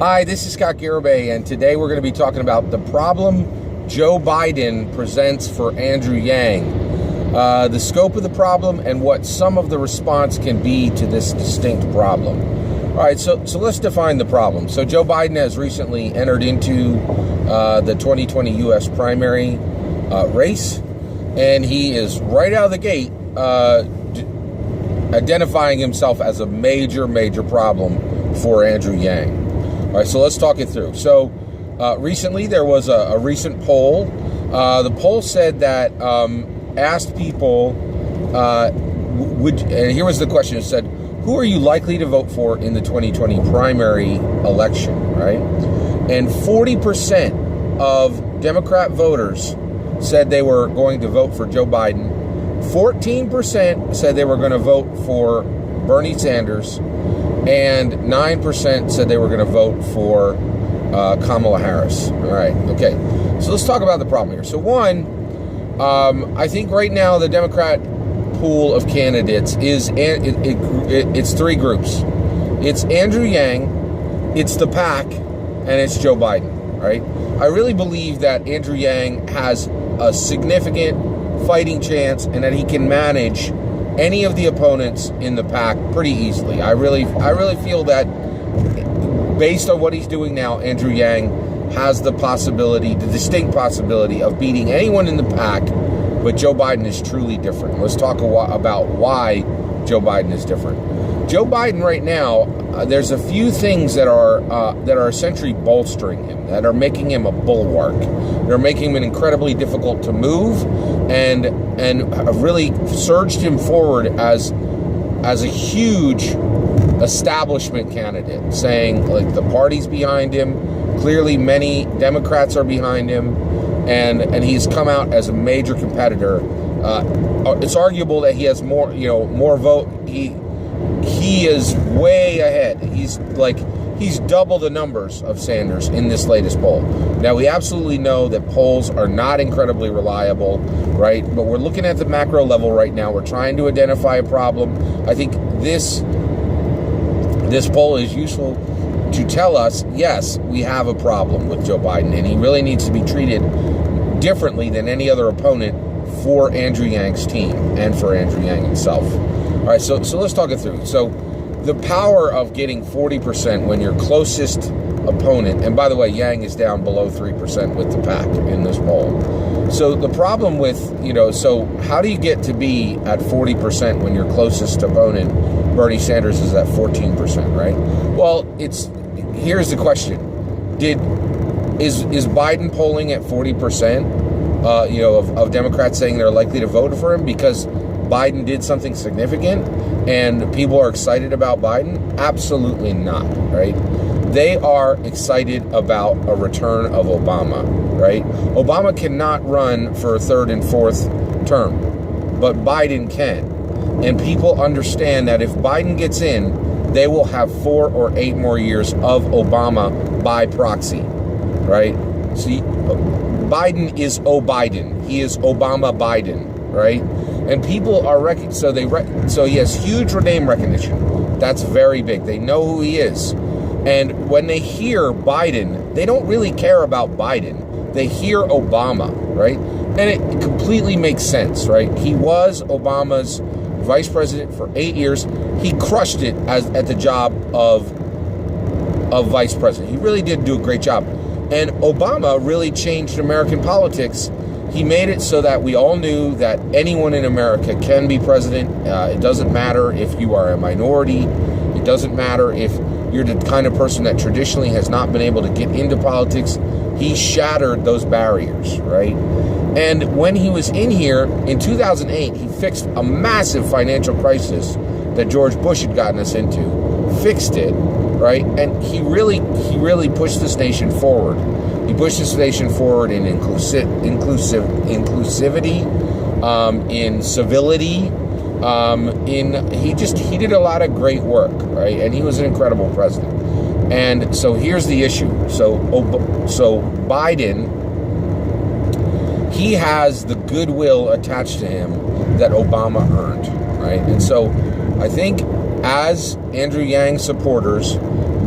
Hi, this is Scott Garibay, and today we're going to be talking about the problem Joe Biden presents for Andrew Yang, the scope of the problem, and what some of the response can be to this distinct problem. All right, so let's define the problem. So Joe Biden has recently entered into the 2020 U.S. primary race, and he is right out of the gate identifying himself as a major problem for Andrew Yang. All right, so let's talk it through. So recently there was a recent poll. The poll said that asked people, and here was the question. It said, who are you likely to vote for in the 2020 primary election, right? And 40% of Democrat voters said they were going to vote for Joe Biden. 14% said they were going to vote for Bernie Sanders. And 9% said they were going to vote for Kamala Harris. All right, okay. So let's talk about the problem here. So one, I think right now the Democrat pool of candidates is it's three groups. It's Andrew Yang, it's the PAC, and it's Joe Biden. Right? I really believe that Andrew Yang has a significant fighting chance, and that he can manage any of the opponents in the PAC pretty easily. I really feel that based on what he's doing now, Andrew Yang has the distinct possibility of beating anyone in the PAC, but Joe Biden is truly different. Let's talk about why Joe Biden is different. Joe Biden right now, there's a few things that are essentially bolstering him, that are making him a bulwark. They're making him incredibly difficult to move, and have really surged him forward as a huge establishment candidate, saying like the party's behind him. Clearly, many Democrats are behind him, and he's come out as a major competitor. It's arguable that he has more vote. He is way ahead. He's double the numbers of Sanders in this latest poll. Now, we absolutely know that polls are not incredibly reliable, right? But we're looking at the macro level right now. We're trying to identify a problem. I think this poll is useful to tell us, yes, we have a problem with Joe Biden, and he really needs to be treated differently than any other opponent for Andrew Yang's team and for Andrew Yang himself. All right, so let's talk it through. So the power of getting 40% when your closest opponent, and by the way, Yang is down below 3% with the PAC in this poll. So the problem with, so how do you get to be at 40% when your closest opponent, Bernie Sanders, is at 14%, right? Well, here's the question. Is Biden polling at 40%, of Democrats saying they're likely to vote for him because Biden did something significant and people are excited about Biden? Absolutely not, right? They are excited about a return of Obama, right? Obama cannot run for a third and fourth term, but Biden can. And people understand that if Biden gets in, they will have 4 or 8 more years of Obama by proxy, right? See, Biden is Biden. He is Obama Biden, right? And people are so he has huge name recognition. That's very big. They know who he is. And when they hear Biden, they don't really care about Biden. They hear Obama, right? And it completely makes sense, right? He was Obama's vice president for 8 years. He crushed it at the job of vice president. He really did do a great job. And Obama really changed American politics. He made it so that we all knew that anyone in America can be president. It doesn't matter if you are a minority. It doesn't matter if you're the kind of person that traditionally has not been able to get into politics. He shattered those barriers, right? And when he was in here in 2008, he fixed a massive financial crisis that George Bush had gotten us into. Fixed it, right? And he really pushed this nation forward. He pushed this nation forward in inclusivity, in civility, he did a lot of great work, right? And he was an incredible president. And so here's the issue. So Biden, he has the goodwill attached to him that Obama earned, right? And so I think as Andrew Yang supporters,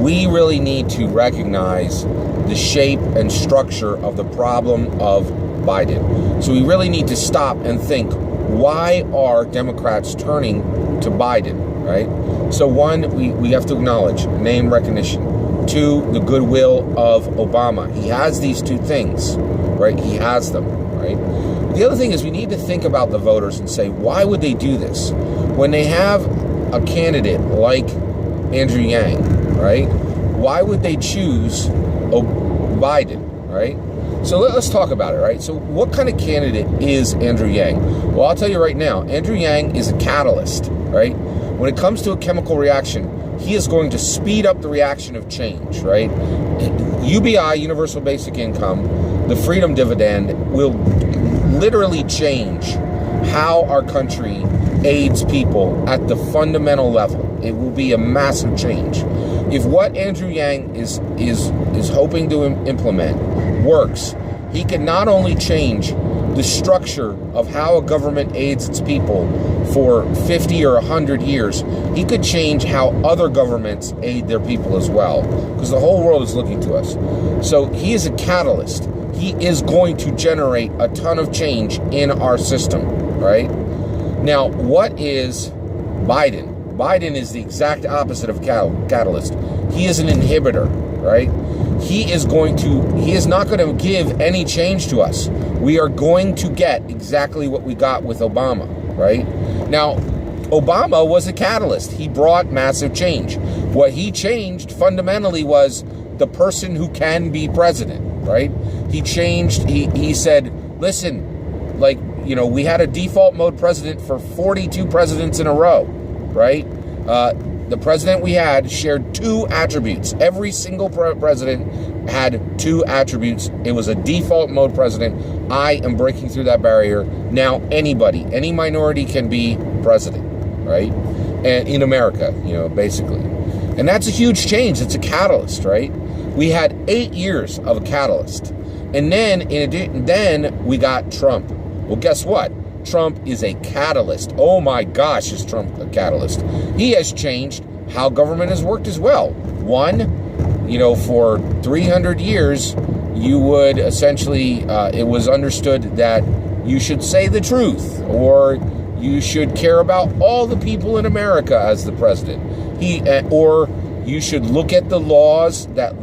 we really need to recognize the shape and structure of the problem of Biden. So we really need to stop and think, why are Democrats turning to Biden, right? So one, we have to acknowledge name recognition. Two, the goodwill of Obama. He has these two things, right? He has them, right? The other thing is we need to think about the voters and say, why would they do this? When they have a candidate like Andrew Yang, right? Why would they choose Biden, right? So let's talk about it, right? So what kind of candidate is Andrew Yang? Well, I'll tell you right now, Andrew Yang is a catalyst, right? When it comes to a chemical reaction, he is going to speed up the reaction of change, right? UBI, Universal Basic Income, the freedom dividend will literally change how our country aids people at the fundamental level. It will be a massive change. If what Andrew Yang is hoping to implement works, he can not only change the structure of how a government aids its people for 50 or 100 years, he could change how other governments aid their people as well, because the whole world is looking to us. So he is a catalyst. He is going to generate a ton of change in our system, right? Now, what is Biden? Biden is the exact opposite of catalyst. He is an inhibitor, right? He is not going to give any change to us. We are going to get exactly what we got with Obama, right? Now, Obama was a catalyst. He brought massive change. What he changed fundamentally was the person who can be president, right? He said, listen, we had a default mode president for 42 presidents in a row, right? The president we had shared two attributes. Every single president had two attributes. It was a default mode president. I am breaking through that barrier. Now any minority can be president, right? And in America, basically. And that's a huge change. It's a catalyst, right? We had 8 years of a catalyst. And then we got Trump. Well, guess what? Trump is a catalyst. Oh my gosh, is Trump a catalyst? He has changed how government has worked as well. One, for 300 years, you would essentially, it was understood that you should say the truth, or you should care about all the people in America as the president. Or you should look at the laws that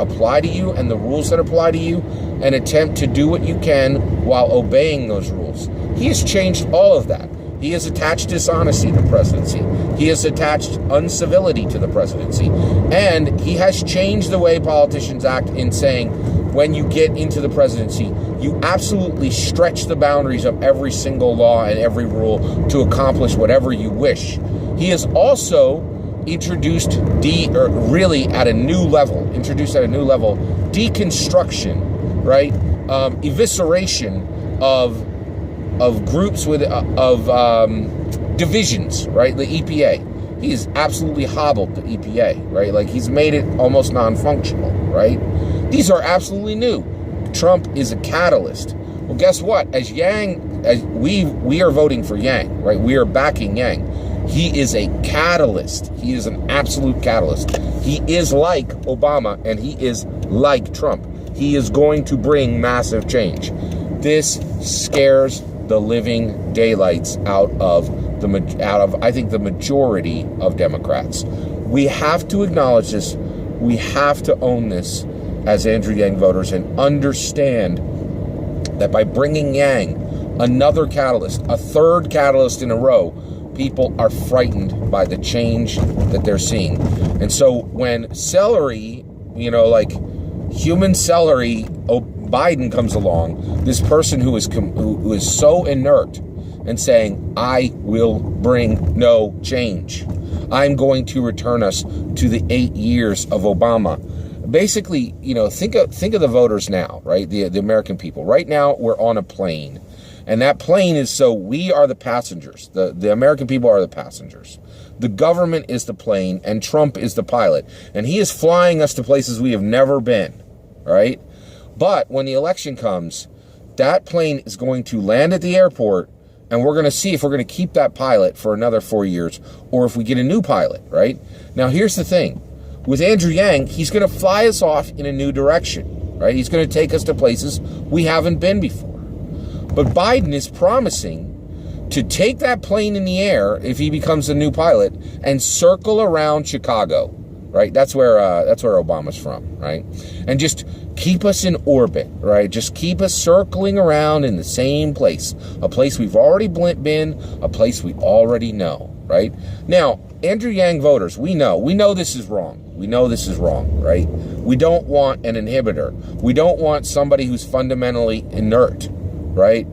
apply to you and the rules that apply to you and attempt to do what you can while obeying those rules. He has changed all of that. He has attached dishonesty to the presidency. He has attached uncivility to the presidency. And he has changed the way politicians act in saying, when you get into the presidency, you absolutely stretch the boundaries of every single law and every rule to accomplish whatever you wish. He has also introduced really at a new level, deconstruction, right? Evisceration of groups divisions, right? The EPA. He has absolutely hobbled the EPA, right? He's made it almost non-functional, right? These are absolutely new. Trump is a catalyst. Well, guess what? As we are voting for Yang, right? We are backing Yang. He is a catalyst. He is an absolute catalyst. He is like Obama, and he is like Trump. He is going to bring massive change. This scares the living daylights out of I think the majority of Democrats. We have to acknowledge this. We have to own this as Andrew Yang voters and understand that by bringing Yang, another catalyst, a third catalyst in a row, people are frightened by the change that they're seeing. And so when celery, human celery, Biden comes along, this person who is so inert and saying, I will bring no change. I'm going to return us to the 8 years of Obama. Basically, think of the voters now, right? The American people. Right now, we're on a plane. And that plane is so we are the passengers. The American people are the passengers. The government is the plane, and Trump is the pilot. And he is flying us to places we have never been, right? But when the election comes, that plane is going to land at the airport, and we're going to see if we're going to keep that pilot for another 4 years or if we get a new pilot, right? Now, here's the thing. With Andrew Yang, he's going to fly us off in a new direction, right? He's going to take us to places we haven't been before. But Biden is promising to take that plane in the air, if he becomes a new pilot, and circle around Chicago, right? That's where Obama's from, right? And just keep us in orbit, right? Just keep us circling around in the same place, a place we've already been, a place we already know, right? Now, Andrew Yang voters, we know this is wrong. We know this is wrong, right? We don't want an inhibitor. We don't want somebody who's fundamentally inert, right?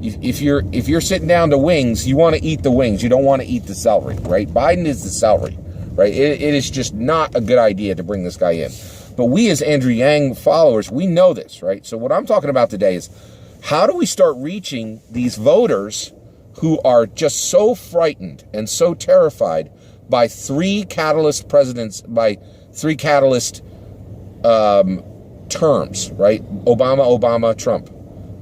If you're sitting down to wings, you want to eat the wings. You don't want to eat the celery, right? Biden is the celery, right? It is just not a good idea to bring this guy in. But we as Andrew Yang followers, we know this, right? So what I'm talking about today is how do we start reaching these voters who are just so frightened and so terrified by three catalyst terms, right? Obama, Trump.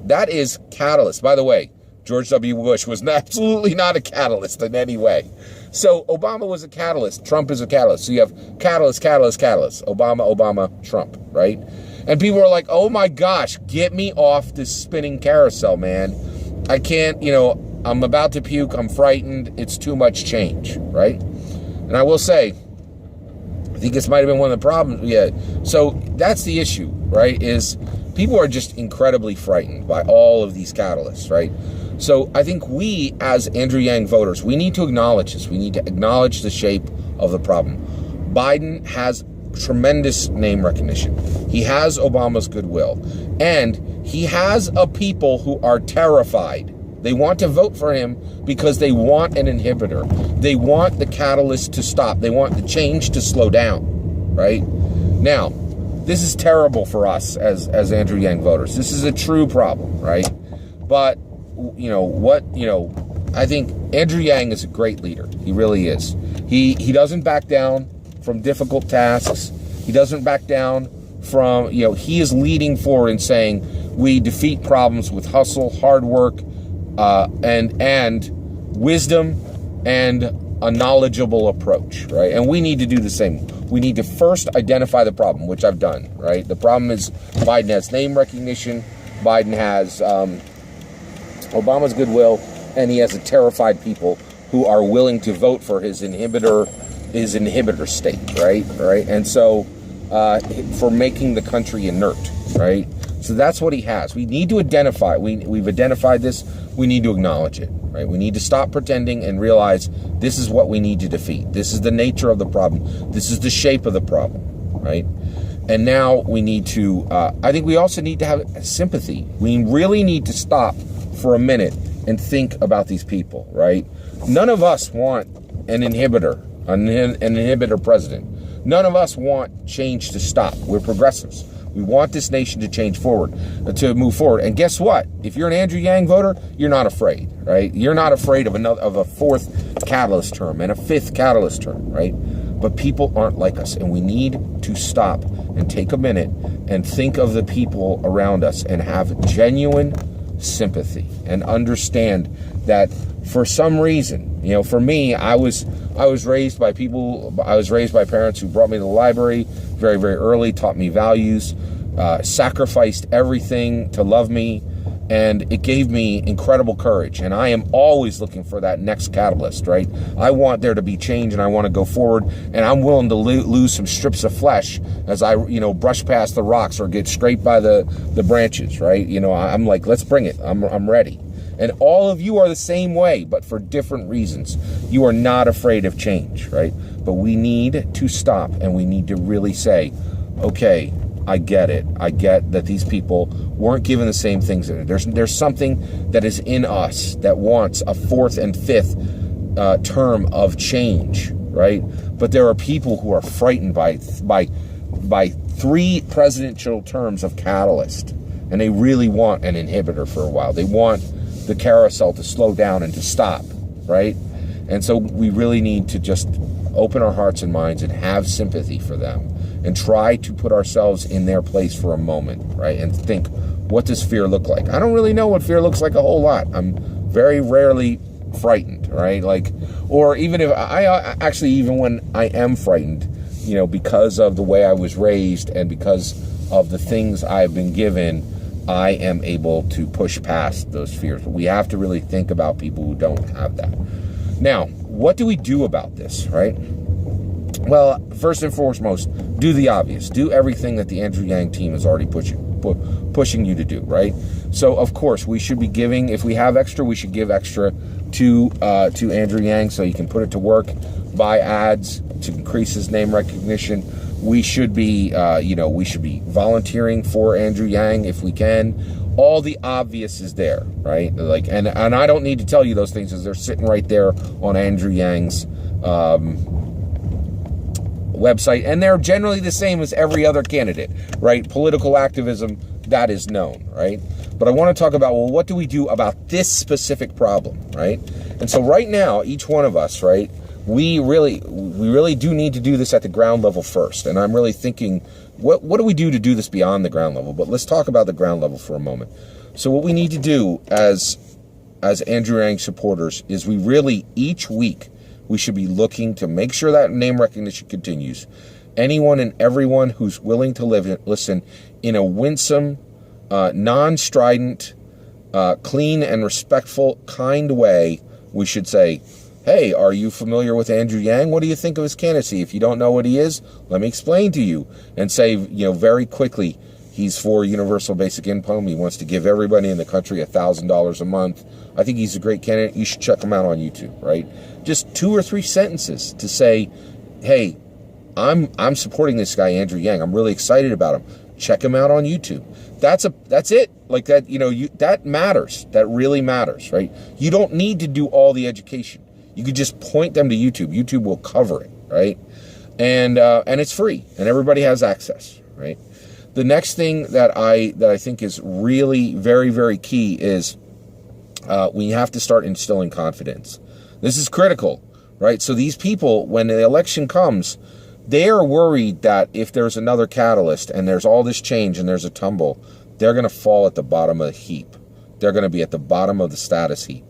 That is catalyst. By the way, George W. Bush was absolutely not a catalyst in any way. So Obama was a catalyst. Trump is a catalyst. So you have catalyst. Obama, Trump, right? And people are like, oh my gosh, get me off this spinning carousel, man. I can't, I'm about to puke. I'm frightened. It's too much change, right? And I will say, I think this might have been one of the problems. Yeah. So that's the issue, right? Is people are just incredibly frightened by all of these catalysts, right? So I think we, as Andrew Yang voters, we need to acknowledge this. We need to acknowledge the shape of the problem. Biden has tremendous name recognition. He has Obama's goodwill. And he has a people who are terrified. They want to vote for him because they want an inhibitor. They want the catalyst to stop. They want the change to slow down, right? Now, this is terrible for us as Andrew Yang voters. This is a true problem, right? But, I think Andrew Yang is a great leader. He really is. He doesn't back down from difficult tasks. He doesn't back down from, he is leading forward and saying we defeat problems with hustle, hard work, and wisdom and a knowledgeable approach, right? And we need to do the same. We need to first identify the problem, which I've done, right? The problem is Biden has name recognition, Biden has Obama's goodwill, and he has a terrified people who are willing to vote for his inhibitor state, right? And so for making the country inert, right? So that's what he has. We need to identify. We've identified this. We need to acknowledge it, right? We need to stop pretending and realize this is what we need to defeat. This is the nature of the problem. This is the shape of the problem, right? And now we need to, I think we also need to have sympathy. We really need to stop for a minute and think about these people, right? None of us want an inhibitor president. None of us want change to stop. We're progressives. We want this nation to change forward, to move forward. And guess what? If you're an Andrew Yang voter, you're not afraid, right? You're not afraid of a fourth catalyst term and a fifth catalyst term, right? But people aren't like us, and we need to stop and take a minute and think of the people around us and have genuine sympathy and understand that for some reason, for me, I was raised by parents who brought me to the library very, very early, taught me values, sacrificed everything to love me, and it gave me incredible courage. And I am always looking for that next catalyst, right? I want there to be change, and I want to go forward, and I'm willing to lose some strips of flesh as I, brush past the rocks or get scraped by the branches, right? I'm like, let's bring it. I'm ready. And all of you are the same way, but for different reasons. You are not afraid of change, right? But we need to stop, and we need to really say, okay, I get it. I get that these people weren't given the same things. There's something that is in us that wants a fourth and fifth term of change, right? But there are people who are frightened by three presidential terms of catalyst, and they really want an inhibitor for a while. They want the carousel to slow down and to stop, right? And so we really need to just open our hearts and minds and have sympathy for them and try to put ourselves in their place for a moment, right? And think, what does fear look like? I don't really know what fear looks like a whole lot. I'm very rarely frightened, right? Or even if even when I am frightened, because of the way I was raised and because of the things I've been given, I am able to push past those fears. But we have to really think about people who don't have that. Now, what do we do about this, right? Well, first and foremost, do the obvious. Do everything that the Andrew Yang team is already pushing you to do, right? So, of course, we should be giving, if we have extra, we should give extra to Andrew Yang so he can put it to work, buy ads to increase his name recognition. We should be, volunteering for Andrew Yang if we can. All the obvious is there, right? Like, and I don't need to tell you those things, as they're sitting right there on Andrew Yang's website, and they're generally the same as every other candidate, right? Political activism, that is known, right? But I want to talk about, well, what do we do about this specific problem, right? And so right now, each one of us, right, we really do need to do this at the ground level first. And I'm really thinking, what do we do to do this beyond the ground level? But let's talk about the ground level for a moment. So what we need to do as Andrew Yang supporters is we really, each week, we should be looking to make sure that name recognition continues. Anyone and everyone who's willing to listen in a winsome, non-strident, clean and respectful, kind way, we should say, hey, are you familiar with Andrew Yang? What do you think of his candidacy? If you don't know what he is, let me explain to you. And say, very quickly, he's for universal basic income. He wants to give everybody in the country $1,000 a month. I think he's a great candidate. You should check him out on YouTube, right? Just 2 or 3 sentences to say, hey, I'm supporting this guy, Andrew Yang. I'm really excited about him. Check him out on YouTube. That's it. Like that, that matters. That really matters, right? You don't need to do all the education. You could just point them to YouTube. YouTube will cover it, right? And it's free, and everybody has access, right? The next thing that I think is really very, very key is we have to start instilling confidence. This is critical, right? So these people, when the election comes, they are worried that if there's another catalyst and there's all this change and there's a tumble, they're going to fall at the bottom of the heap. They're going to be at the bottom of the status heap,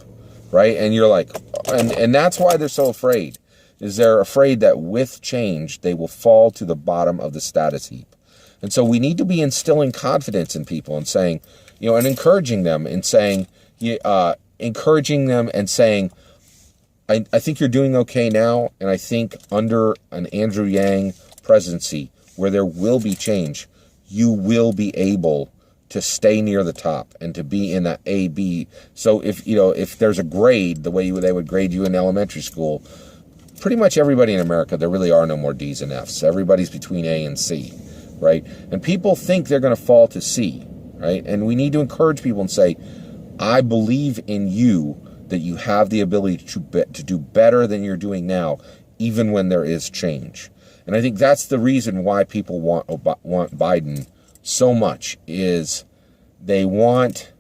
right? And you're like, and that's why they're so afraid, is they're afraid that with change, they will fall to the bottom of the status heap. And so we need to be instilling confidence in people and saying, and encouraging them and saying, I think you're doing okay now, and I think under an Andrew Yang presidency where there will be change, you will be able to stay near the top and to be in that A, B. So if there's a grade, the way they would grade you in elementary school, pretty much everybody in America, there really are no more D's and F's. Everybody's between A and C, right? And people think they're going to fall to C, right? And we need to encourage people and say, I believe in you, that you have the ability to do better than you're doing now, even when there is change. And I think that's the reason why people want Biden so much, is they want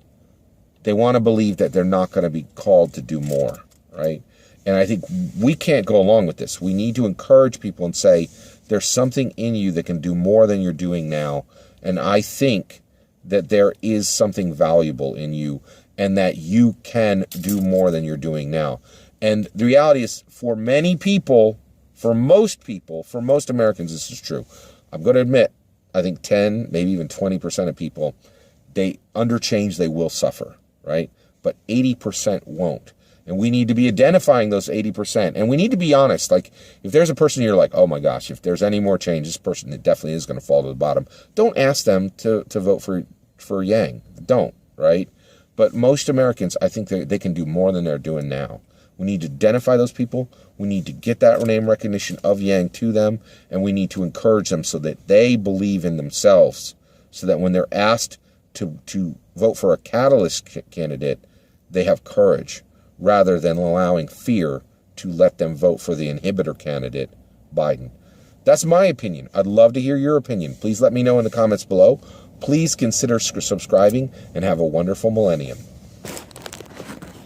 to believe that they're not going to be called to do more, right? And I think we can't go along with this. We need to encourage people and say, there's something in you that can do more than you're doing now. And I think that there is something valuable in you, and that you can do more than you're doing now. And the reality is, for many people, for most Americans, this is true. I'm going to admit, I think 10, maybe even 20% of people, under change, they will suffer, right? But 80% won't. And we need to be identifying those 80%. And we need to be honest. Like, if there's a person you're like, oh my gosh, if there's any more change, this person definitely is going to fall to the bottom. Don't ask them to vote for Yang. Don't, right? But most Americans, I think they can do more than they're doing now. We need to identify those people. We need to get that name recognition of Yang to them. And we need to encourage them so that they believe in themselves, so that when they're asked to vote for a catalyst candidate, they have courage, rather than allowing fear to let them vote for the inhibitor candidate, Biden. That's my opinion. I'd love to hear your opinion. Please let me know in the comments below. Please consider subscribing, and have a wonderful millennium.